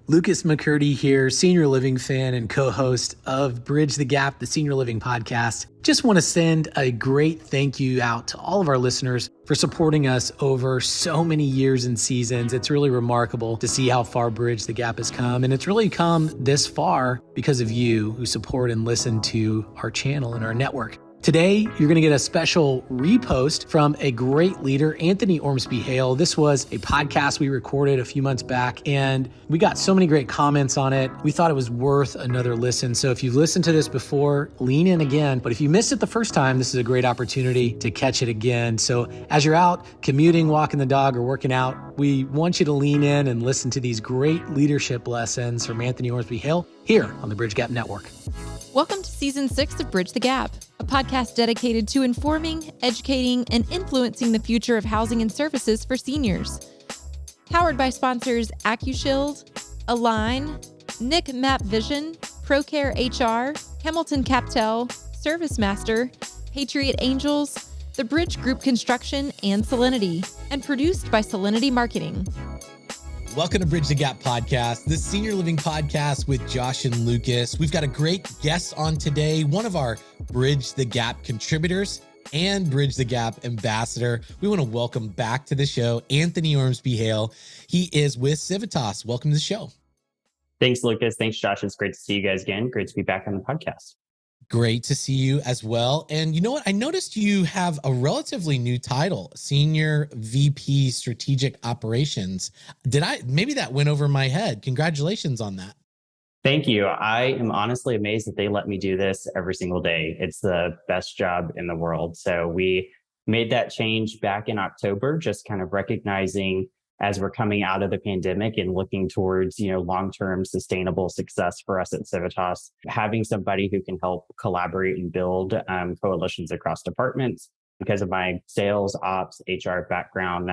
Lucas McCurdy here, Senior Living fan and co-host of Bridge the Gap, the Senior Living podcast. Just want to send a great thank you out to all of our listeners for supporting us over so many years and seasons. It's really remarkable to see how far Bridge the Gap has come. And it's really come this far because of you who support and listen to our channel and our network. Today, you're going to get a special repost from a great leader, Anthony Ormsbee-Hale. This was a podcast we recorded a few months back, and we got so many great comments on it. We thought it was worth another listen. So if you've listened to this before, lean in again. But if you missed it the first time, this is a great opportunity to catch it again. So as you're out commuting, walking the dog, or working out, we want you to lean in and listen to these great leadership lessons from Anthony Ormsbee-Hale here on the Bridge Gap Network. Welcome to Season 6 of Bridge the Gap, a podcast dedicated to informing, educating, and influencing the future of housing and services for seniors. Powered by sponsors AccuShield, Align, Nick Map Vision, ProCare HR, Hamilton Captel, ServiceMaster, Patriot Angels, The Bridge Group Construction, and Solinity, and produced by Solinity Marketing. Welcome to Bridge the Gap podcast, the senior living podcast with Josh and Lucas. We've got a great guest on today, one of our Bridge the Gap contributors and Bridge the Gap ambassador. We want to welcome back to the show, Anthony Ormsbee-Hale. He is with Civitas. Welcome to the show. Thanks, Lucas. Thanks, Josh. It's great to see you guys again. Great to be back on the podcast. Great to see you as well. And you know what? I noticed you have a relatively new title, Senior VP Strategic Operations. Maybe that went over my head. Congratulations on that. Thank you. I am honestly amazed that they let me do this every single day. It's the best job in the world. So we made that change back in October, just kind of recognizing as we're coming out of the pandemic and looking towards, long-term sustainable success for us at Civitas, having somebody who can help collaborate and build coalitions across departments. Because of my sales, ops, HR background,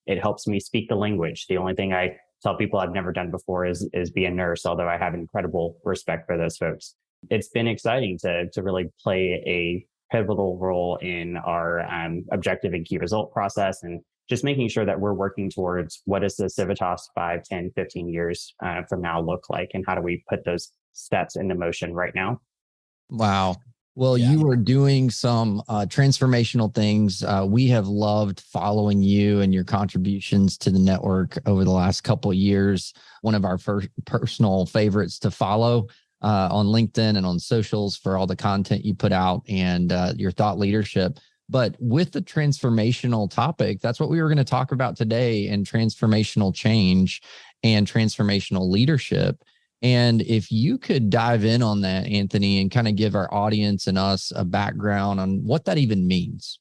it helps me speak the language. The only thing I tell people I've never done before is be a nurse, although I have incredible respect for those folks. It's been exciting to really play a pivotal role in our objective and key result process, and just making sure that we're working towards what does the Civitas 5, 10, 15 years from now look like, and how do we put those steps into motion right now? Wow. Well, You were doing some transformational things. We have loved following you and your contributions to the network over the last couple of years. One of our first personal favorites to follow on LinkedIn and on socials for all the content you put out and your thought leadership. But with the transformational topic, that's what we were going to talk about today, and transformational change and transformational leadership. And if you could dive in on that, Anthony, and kind of give our audience and us a background on what that even means.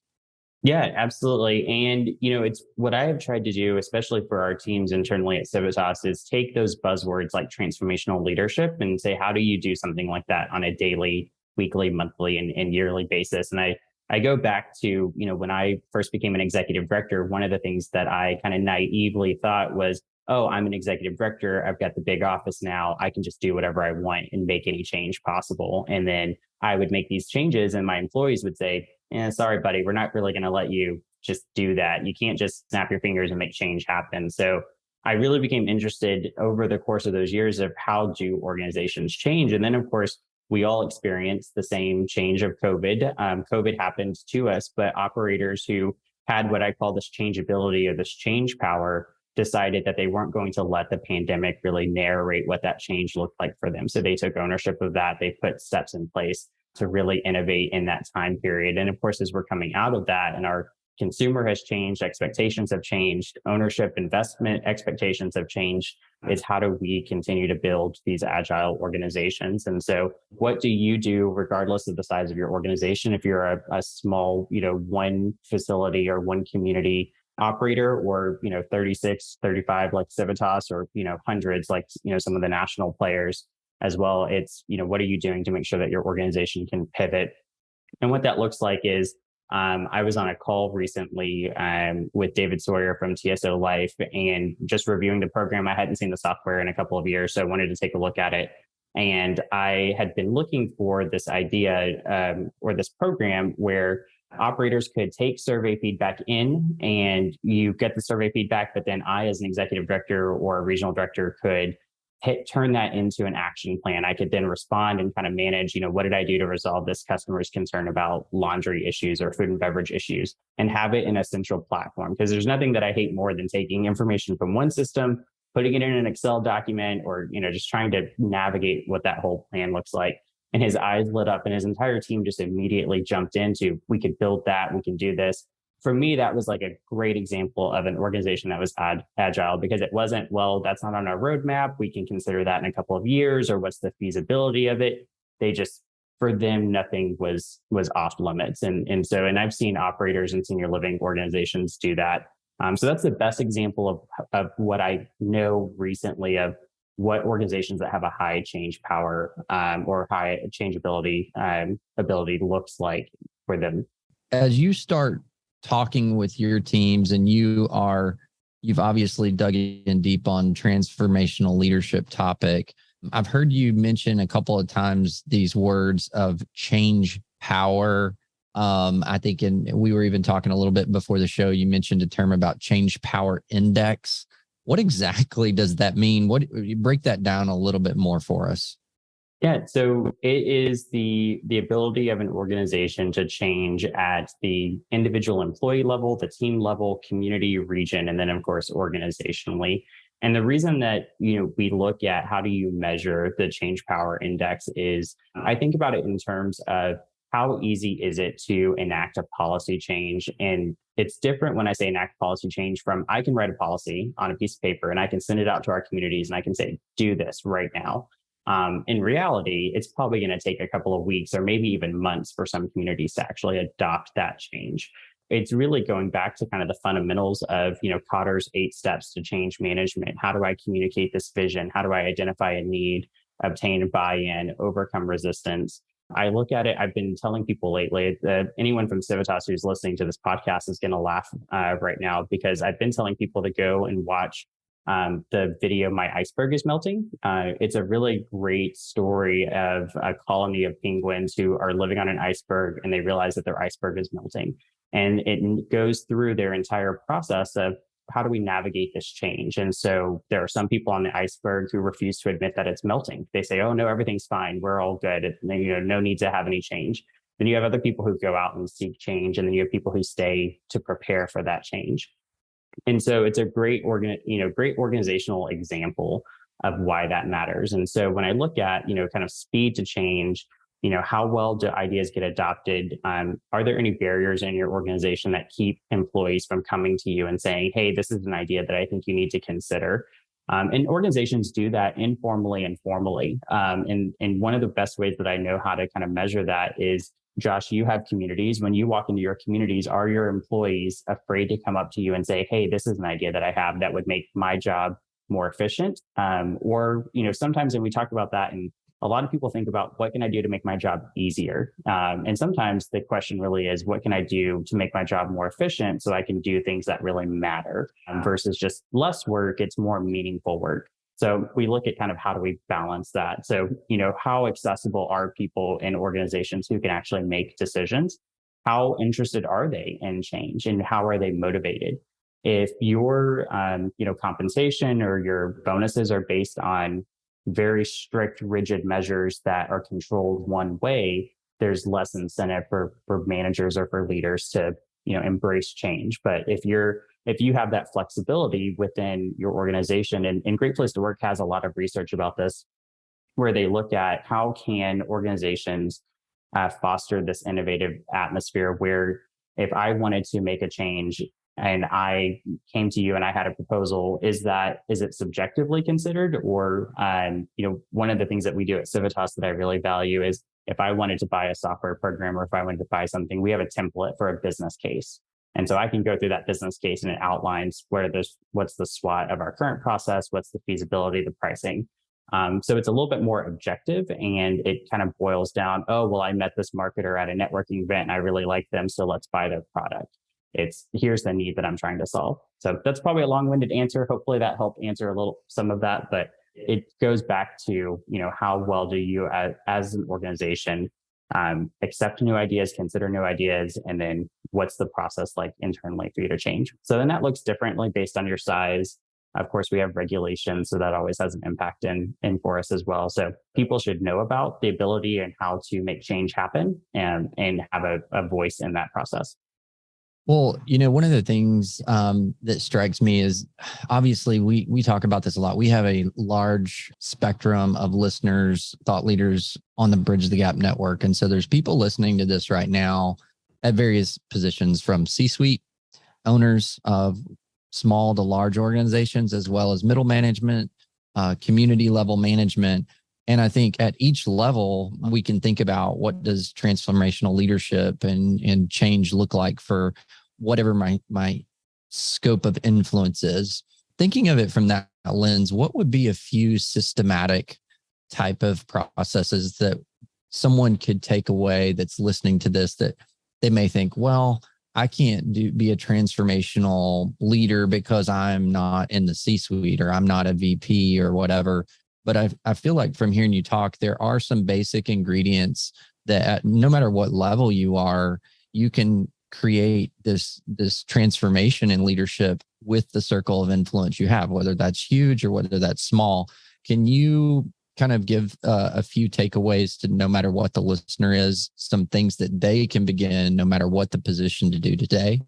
Yeah, absolutely. And, it's what I have tried to do, especially for our teams internally at Civitas, is take those buzzwords like transformational leadership and say, how do you do something like that on a daily, weekly, monthly, and yearly basis? And I go back to, when I first became an executive director, one of the things that I kind of naively thought was, oh, I'm an executive director. I've got the big office now. I can just do whatever I want and make any change possible. And then I would make these changes and my employees would say, sorry, buddy, we're not really going to let you just do that. You can't just snap your fingers and make change happen. So I really became interested over the course of those years of how do organizations change? And then, of course, we all experienced the same change of COVID. COVID happened to us, but operators who had what I call this changeability or this change power decided that they weren't going to let the pandemic really narrate what that change looked like for them. So they took ownership of that. They put steps in place to really innovate in that time period. And of course, as we're coming out of that and our consumer has changed, expectations have changed, ownership, investment expectations have changed. It's how do we continue to build these agile organizations? And so what do you do regardless of the size of your organization? If you're a small, one facility or one community operator, or 36, 35 like Civitas, or hundreds like some of the national players as well, it's what are you doing to make sure that your organization can pivot? And what that looks like is I was on a call recently with David Sawyer from TSO Life and just reviewing the program. I hadn't seen the software in a couple of years, so I wanted to take a look at it. And I had been looking for this idea or this program where operators could take survey feedback in and you get the survey feedback, but then I, as an executive director or a regional director, could turn that into an action plan. I could then respond and kind of manage, what did I do to resolve this customer's concern about laundry issues or food and beverage issues, and have it in a central platform. Because there's nothing that I hate more than taking information from one system, putting it in an Excel document, or, just trying to navigate what that whole plan looks like. And his eyes lit up and his entire team just immediately jumped into, we could build that, we can do this. For me, that was like a great example of an organization that was agile, because it wasn't, well, that's not on our roadmap, we can consider that in a couple of years, or what's the feasibility of it. They just, for them, nothing was off limits. And I've seen operators in senior living organizations do that. So that's the best example of what I know recently of what organizations that have a high change power or high changeability ability looks like for them. As you start talking with your teams, and you've obviously dug in deep on transformational leadership topic. I've heard you mention a couple of times these words of change power. I think, and we were even talking a little bit before the show, you mentioned a term about change power index. What exactly does that mean? You break that down a little bit more for us? Yeah, so it is the ability of an organization to change at the individual employee level, the team level, community, region, and then of course organizationally. And the reason that we look at how do you measure the change power index is, I think about it in terms of how easy is it to enact a policy change. And it's different when I say enact policy change from, I can write a policy on a piece of paper and I can send it out to our communities and I can say, do this right now. In reality, it's probably going to take a couple of weeks or maybe even months for some communities to actually adopt that change. It's really going back to kind of the fundamentals of, Kotter's 8 steps to change management. How do I communicate this vision? How do I identify a need, obtain buy-in, overcome resistance? I look at it, I've been telling people lately that anyone from Civitas who's listening to this podcast is going to laugh right now, because I've been telling people to go and watch the video, My Iceberg is Melting. It's a really great story of a colony of penguins who are living on an iceberg and they realize that their iceberg is melting. And it goes through their entire process of, how do we navigate this change? And so there are some people on the iceberg who refuse to admit that it's melting. They say, oh no, everything's fine, we're all good, no need to have any change. Then you have other people who go out and seek change, and then you have people who stay to prepare for that change. And so it's a great organizational example of why that matters. And so when I look at, kind of speed to change, how well do ideas get adopted? Are there any barriers in your organization that keep employees from coming to you and saying, hey, this is an idea that I think you need to consider? And organizations do that informally and formally. And one of the best ways that I know how to kind of measure that is, Josh, you have communities. When you walk into your communities, are your employees afraid to come up to you and say, hey, this is an idea that I have that would make my job more efficient? Or, sometimes when we talk about that, and a lot of people think about, what can I do to make my job easier? And sometimes the question really is, what can I do to make my job more efficient so I can do things that really matter versus just less work? It's more meaningful work. So we look at kind of how do we balance that? So, how accessible are people in organizations who can actually make decisions? How interested are they in change, and how are they motivated? If your, compensation or your bonuses are based on very strict, rigid measures that are controlled one way, there's less incentive for managers or for leaders to, embrace change. But if you have that flexibility within your organization, and Great Place to Work has a lot of research about this, where they look at how can organizations foster this innovative atmosphere where if I wanted to make a change and I came to you and I had a proposal, is it subjectively considered? Or, one of the things that we do at Civitas that I really value is, if I wanted to buy a software program or if I wanted to buy something, we have a template for a business case. And so I can go through that business case and it outlines what's the SWOT of our current process, what's the feasibility, the pricing. So it's a little bit more objective, and it kind of boils down, oh, well, I met this marketer at a networking event and I really like them, so let's buy their product. Here's the need that I'm trying to solve. So that's probably a long-winded answer. Hopefully that helped answer some of that, but it goes back to, how well do you as an organization accept new ideas, consider new ideas, and then what's the process like internally for you to change? So then that looks differently based on your size, Of course, we have regulations, so that always has an impact in for us as well. So people should know about the ability and how to make change happen and have a voice in that process. Well, one of the things that strikes me is obviously we talk about this a lot. We have a large spectrum of listeners, thought leaders on the Bridge the Gap network. And so there's people listening to this right now at various positions, from C-suite owners of small to large organizations, as well as middle management, community level management. And I think at each level, we can think about, what does transformational leadership and change look like for whatever my scope of influence is. Thinking of it from that lens, what would be a few systematic type of processes that someone could take away that's listening to this, that they may think, well, I can't be a transformational leader because I'm not in the C-suite, or I'm not a VP or whatever. But I feel like from hearing you talk, there are some basic ingredients that no matter what level you are, you can create this transformation in leadership with the circle of influence you have, whether that's huge or whether that's small. Can you kind of give a few takeaways to, no matter what the listener is, some things that they can begin, no matter what the position, to do today?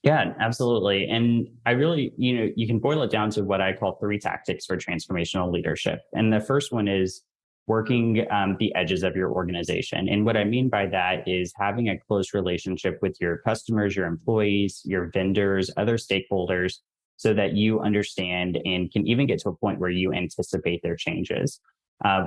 Yeah, absolutely. And I really, you can boil it down to what I call 3 tactics for transformational leadership. And the first one is working the edges of your organization. And what I mean by that is having a close relationship with your customers, your employees, your vendors, other stakeholders, so that you understand and can even get to a point where you anticipate their changes.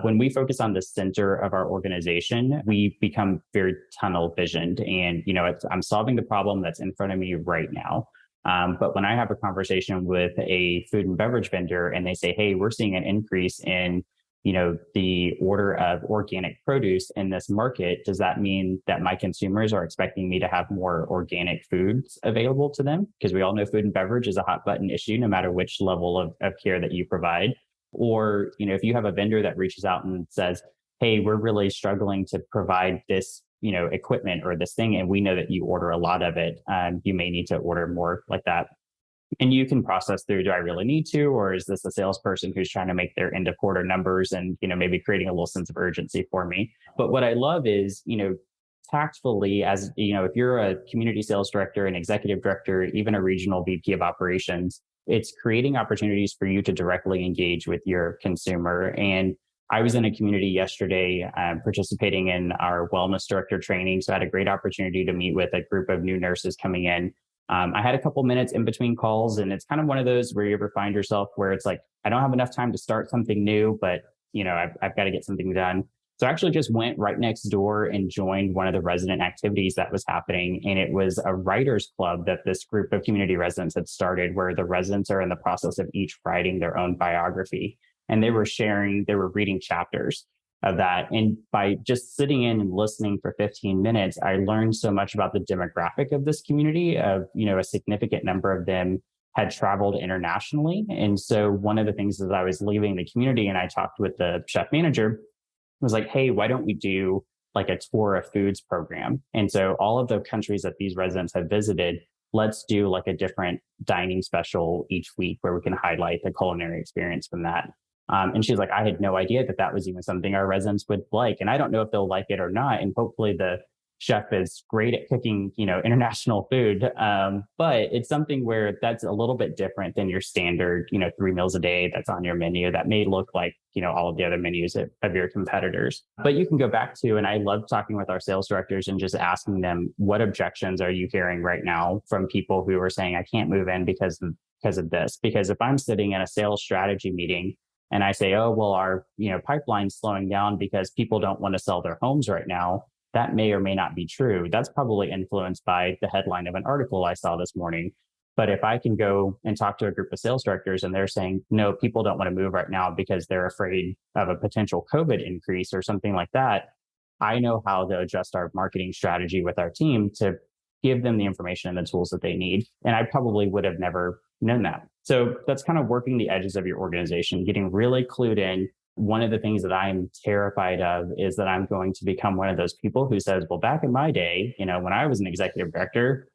When we focus on the center of our organization, we become very tunnel visioned, and I'm solving the problem that's in front of me right now. But when I have a conversation with a food and beverage vendor and they say, "Hey, we're seeing an increase in the order of organic produce in this market, does that mean that my consumers are expecting me to have more organic foods available to them?" Because we all know food and beverage is a hot button issue, no matter which level of care that you provide. Or, if you have a vendor that reaches out and says, "Hey, we're really struggling to provide this, equipment or this thing, and we know that you order a lot of it. You may need to order more like that." And you can process through, do I really need to, or is this a salesperson who's trying to make their end of quarter numbers and, maybe creating a little sense of urgency for me? But what I love is, tactfully, as if you're a community sales director, an executive director, even a regional VP of operations, it's creating opportunities for you to directly engage with your consumer. And I was in a community yesterday participating in our wellness director training. So I had a great opportunity to meet with a group of new nurses coming in. I had a couple minutes in between calls, and it's kind of one of those where you ever find yourself where it's like, I don't have enough time to start something new, but I've got to get something done. So I actually just went right next door and joined one of the resident activities that was happening. And it was a writers club that this group of community residents had started, where the residents are in the process of each writing their own biography. And they were reading chapters of that. And by just sitting in and listening for 15 minutes, I learned so much about the demographic of this community. A significant number of them had traveled internationally. And so one of the things as I was leaving the community and I talked with the chef manager, was like, "Hey, why don't we do like a tour of foods program?" And so all of the countries that these residents have visited, let's do like a different dining special each week where we can highlight the culinary experience from that. And she's like, "I had no idea that was even something our residents would like. And I don't know if they'll like it or not. And hopefully the chef is great at cooking, international food. But it's something where that's a little bit different than your standard, 3 meals a day that's on your menu that may look like, all of the other menus of your competitors. But you can go back to, and I love talking with our sales directors and just asking them, what objections are you hearing right now from people who are saying, I can't move in because of this? Because if I'm sitting in a sales strategy meeting and I say, oh, well, our, pipeline's slowing down because people don't want to sell their homes right now, that may or may not be true. That's probably influenced by the headline of an article I saw this morning. But if I can go and talk to a group of sales directors and they're saying, no, people don't want to move right now because they're afraid of a potential COVID increase or something like that, I know how to adjust our marketing strategy with our team to give them the information and the tools that they need. And I probably would have never known that. So that's kind of working the edges of your organization, getting really clued in. One of the things that I'm terrified of is that I'm going to become one of those people who says, well, back in my day, when I was an executive director,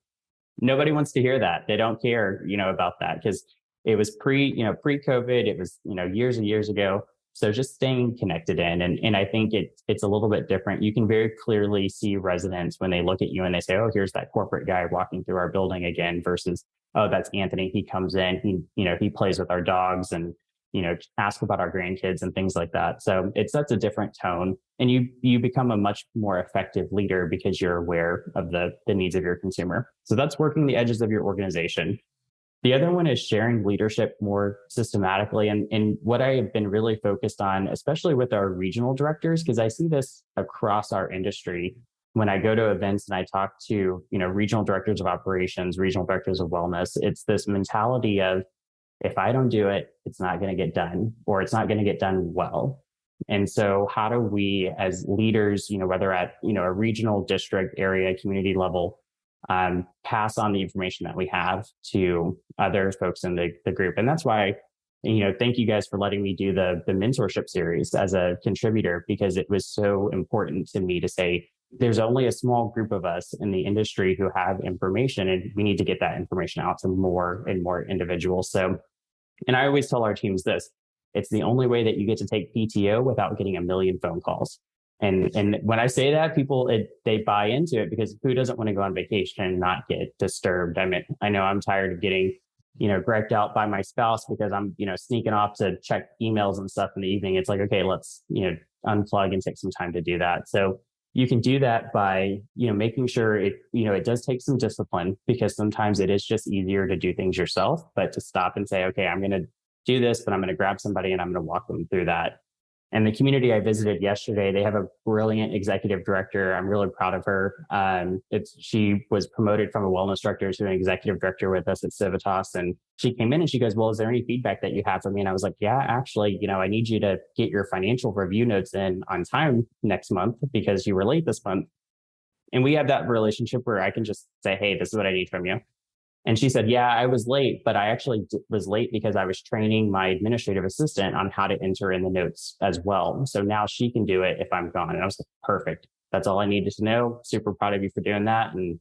nobody wants to hear that. They don't care, about that, because it was pre-COVID. It was, years and years ago. So just staying connected and I think it's a little bit different. You can very clearly see residents when they look at you and they say, oh, here's that corporate guy walking through our building again versus, oh, that's Anthony. He comes in, he plays with our dogs and, ask about our grandkids and things like that. So it sets a different tone and you become a much more effective leader because you're aware of the needs of your consumer. So that's working the edges of your organization. The other one is sharing leadership more systematically. And what I have been really focused on, especially with our regional directors, because I see this across our industry when I go to events and I talk to, regional directors of operations, regional directors of wellness, it's this mentality of, if I don't do it, it's not going to get done, or it's not going to get done well. And so how do we as leaders, whether at, a regional, district, area, community level, pass on the information that we have to other folks in the group? And that's why, thank you guys for letting me do the mentorship series as a contributor, because it was so important to me to say, there's only a small group of us in the industry who have information, and we need to get that information out to more and more individuals. So, and I always tell our teams this, it's the only way that you get to take PTO without getting a million phone calls. And when I say that, people, they buy into it, because who doesn't want to go on vacation and not get disturbed? I mean, I know I'm tired of getting, griped out by my spouse because I'm, sneaking off to check emails and stuff in the evening. It's like, okay, let's, unplug and take some time to do that. So you can do that by, making sure it does take some discipline, because sometimes it is just easier to do things yourself, but to stop and say, okay, I'm going to do this, but I'm going to grab somebody and I'm going to walk them through that. And the community I visited yesterday, they have a brilliant executive director. I'm really proud of her. She was promoted from a wellness director to an executive director with us at Civitas. And she came in and she goes, well, is there any feedback that you have for me? And I was like, yeah, actually, I need you to get your financial review notes in on time next month because you were late this month. And we have that relationship where I can just say, hey, this is what I need from you. And she said, yeah, I was late, but I actually was late because I was training my administrative assistant on how to enter in the notes as well. So now she can do it if I'm gone. And I was like, perfect. That's all I needed to know. Super proud of you for doing that. And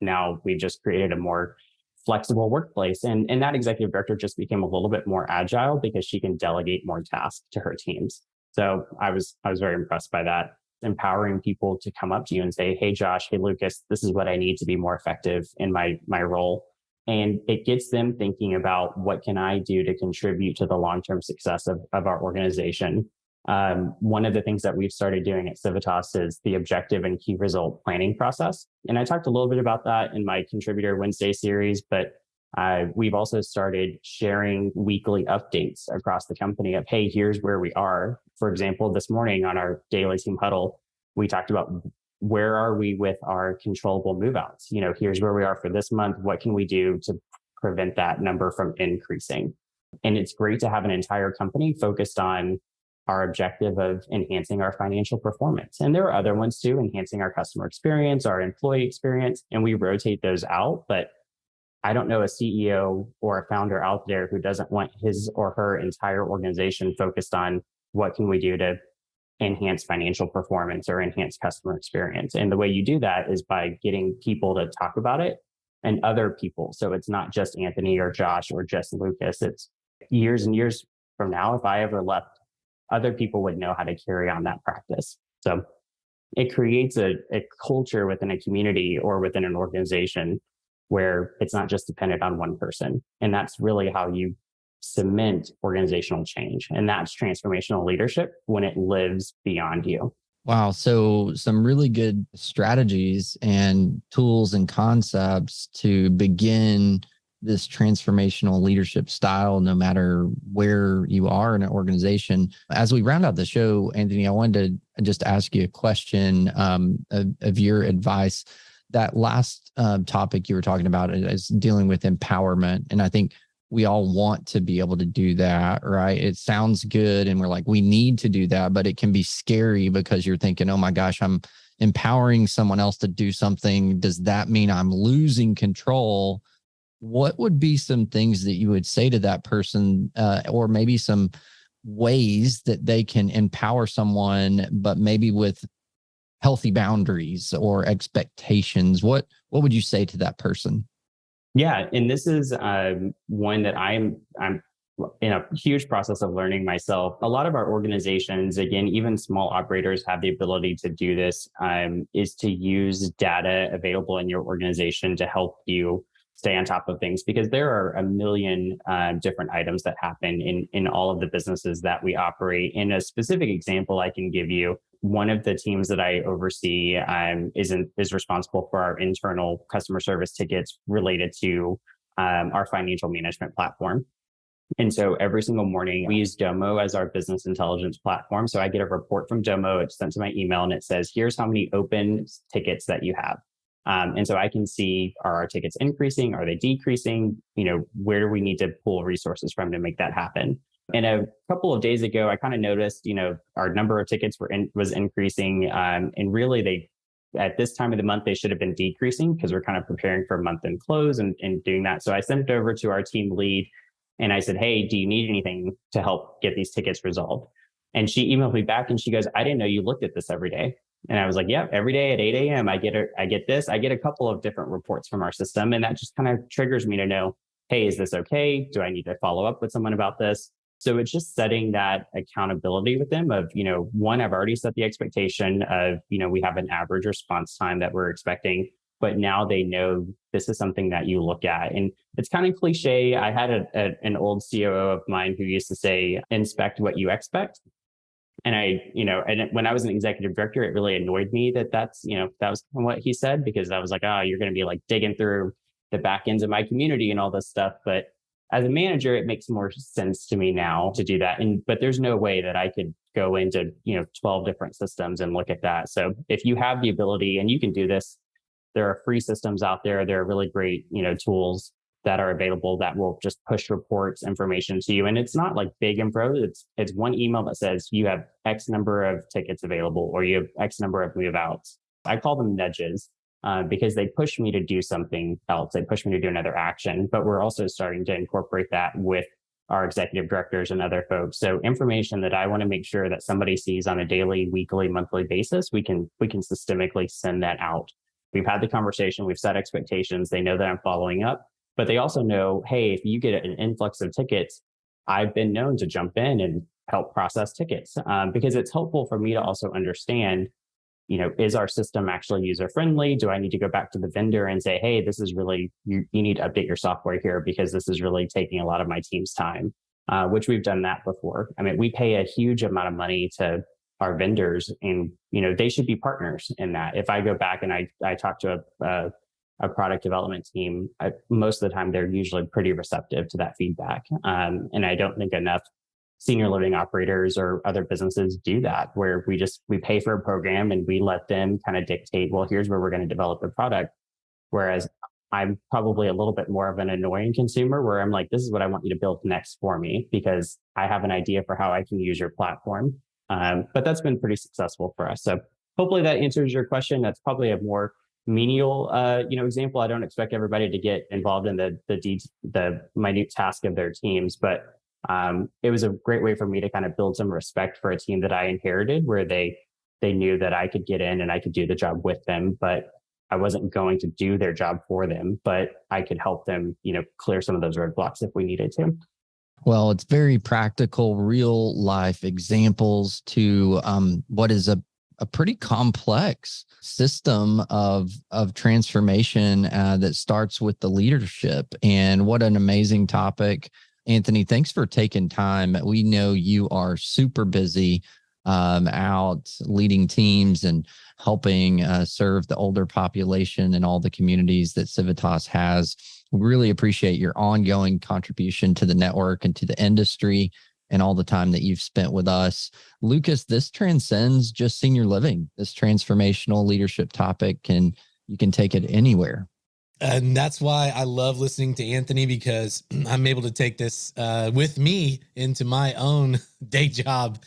now we've just created a more flexible workplace. And that executive director just became a little bit more agile because she can delegate more tasks to her teams. So I was very impressed by that. Empowering people to come up to you and say, hey, Josh, hey, Lucas, this is what I need to be more effective in my role. And it gets them thinking about what can I do to contribute to the long-term success of our organization. One of the things that we've started doing at Civitas is the objective and key result planning process. And I talked a little bit about that in my Contributor Wednesday series, but we've also started sharing weekly updates across the company of, hey, here's where we are. For example, this morning on our daily team huddle, we talked about where are we with our controllable move-outs? Here's where we are for this month. What can we do to prevent that number from increasing? And it's great to have an entire company focused on our objective of enhancing our financial performance. And there are other ones too, enhancing our customer experience, our employee experience, and we rotate those out. But I don't know a CEO or a founder out there who doesn't want his or her entire organization focused on what can we do to enhance financial performance or enhance customer experience. And the way you do that is by getting people to talk about it and other people. So it's not just Anthony or Josh or just Lucas. It's years and years from now, if I ever left, other people would know how to carry on that practice. So it creates a culture within a community or within an organization where it's not just dependent on one person. And that's really how you cement organizational change. And that's transformational leadership when it lives beyond you. Wow. So some really good strategies and tools and concepts to begin this transformational leadership style, no matter where you are in an organization. As we round out the show, Anthony, I wanted to just ask you a question of your advice. That last topic you were talking about is dealing with empowerment. And I think we all want to be able to do that, right? It sounds good. And we're like, we need to do that, but it can be scary because you're thinking, oh my gosh, I'm empowering someone else to do something. Does that mean I'm losing control? What would be some things that you would say to that person, or maybe some ways that they can empower someone, but maybe with healthy boundaries or expectations? What would you say to that person? Yeah, and this is one that I'm in a huge process of learning myself. A lot of our organizations, again, even small operators, have the ability to do this. Is to use data available in your organization to help you stay on top of things, because there are a million different items that happen in all of the businesses that we operate. In a specific example, I can give you. One of the teams that I oversee is responsible for our internal customer service tickets related to our financial management platform. And so every single morning we use Domo as our business intelligence platform. So I get a report from Domo, it's sent to my email, and it says, here's how many open tickets that you have. And so I can see, are our tickets increasing? Are they decreasing? Where do we need to pull resources from to make that happen? And a couple of days ago, I kind of noticed, our number of tickets was increasing. And really at this time of the month, they should have been decreasing, because we're kind of preparing for month end close and doing that. So I sent it over to our team lead, and I said, hey, do you need anything to help get these tickets resolved? And she emailed me back and she goes, I didn't know you looked at this every day. And I was like, yeah, every day at 8 a.m. I get this. I get a couple of different reports from our system. And that just kind of triggers me to know, hey, is this okay? Do I need to follow up with someone about this? So it's just setting that accountability with them of, one, I've already set the expectation of, we have an average response time that we're expecting, but now they know this is something that you look at. And it's kind of cliche. I had an old COO of mine who used to say, inspect what you expect. And and when I was an executive director, it really annoyed me that that was what he said, because I was like, oh, you're going to be like digging through the back ends of my community and all this stuff. But as a manager, it makes more sense to me now to do that. But there's no way that I could go into, 12 different systems and look at that. So if you have the ability, and you can do this, there are free systems out there. There are really great, tools that are available that will just push reports, information to you. And it's not like big info. It's one email that says you have X number of tickets available, or you have X number of move outs. I call them nudges because they push me to do something else. They push me to do another action. But we're also starting to incorporate that with our executive directors and other folks. So information that I want to make sure that somebody sees on a daily, weekly, monthly basis, we can systemically send that out. We've had the conversation, we've set expectations. They know that I'm following up, but they also know, hey, if you get an influx of tickets, I've been known to jump in and help process tickets because it's helpful for me to also understand, is our system actually user friendly? Do I need to go back to the vendor and say, hey, this is really, you need to update your software here because this is really taking a lot of my team's time, which we've done that before. I mean, we pay a huge amount of money to our vendors, and they should be partners in that. If I go back and I talk to a product development team, most of the time they're usually pretty receptive to that feedback. And I don't think enough senior living operators or other businesses do that, where we pay for a program and we let them kind of dictate, well, here's where we're going to develop the product. Whereas I'm probably a little bit more of an annoying consumer, where I'm like, this is what I want you to build next for me, because I have an idea for how I can use your platform. But that's been pretty successful for us. So hopefully that answers your question. That's probably a more menial, example. I don't expect everybody to get involved in the minute task of their teams, but it was a great way for me to kind of build some respect for a team that I inherited, where they knew that I could get in and I could do the job with them, but I wasn't going to do their job for them, but I could help them, clear some of those roadblocks if we needed to. Well, it's very practical, real life examples to what is a pretty complex system of transformation that starts with the leadership. And what an amazing topic. Anthony, thanks for taking time. We know you are super busy out leading teams and helping serve the older population and all the communities that Civitas has. We really appreciate your ongoing contribution to the network and to the industry and all the time that you've spent with us. Lucas, this transcends just senior living, this transformational leadership topic, and you can take it anywhere. And that's why I love listening to Anthony, because I'm able to take this with me into my own day job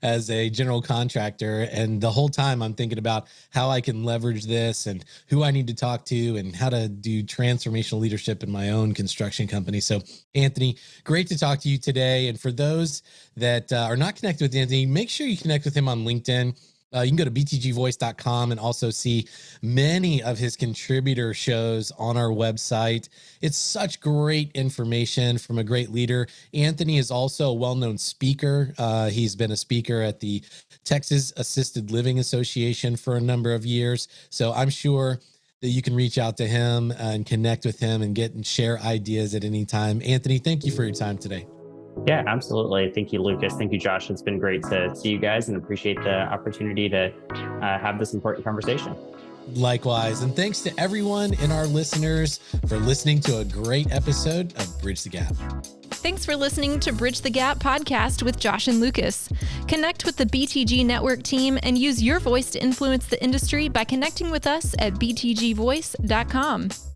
as a general contractor. And the whole time I'm thinking about how I can leverage this and who I need to talk to and how to do transformational leadership in my own construction company. So Anthony, great to talk to you today. And for those that are not connected with Anthony, make sure you connect with him on LinkedIn. You can go to btgvoice.com and also see many of his contributor shows on our website. It's such great information from a great leader. Anthony is also a well-known speaker. He's been a speaker at the Texas Assisted Living Association for a number of years. So I'm sure that you can reach out to him and connect with him and get and share ideas at any time. Anthony, thank you for your time today. Yeah, absolutely. Thank you, Lucas. Thank you, Josh. It's been great to see you guys and appreciate the opportunity to have this important conversation. Likewise. And thanks to everyone and our listeners for listening to a great episode of Bridge the Gap. Thanks for listening to Bridge the Gap podcast with Josh and Lucas. Connect with the BTG Network team and use your voice to influence the industry by connecting with us at btgvoice.com.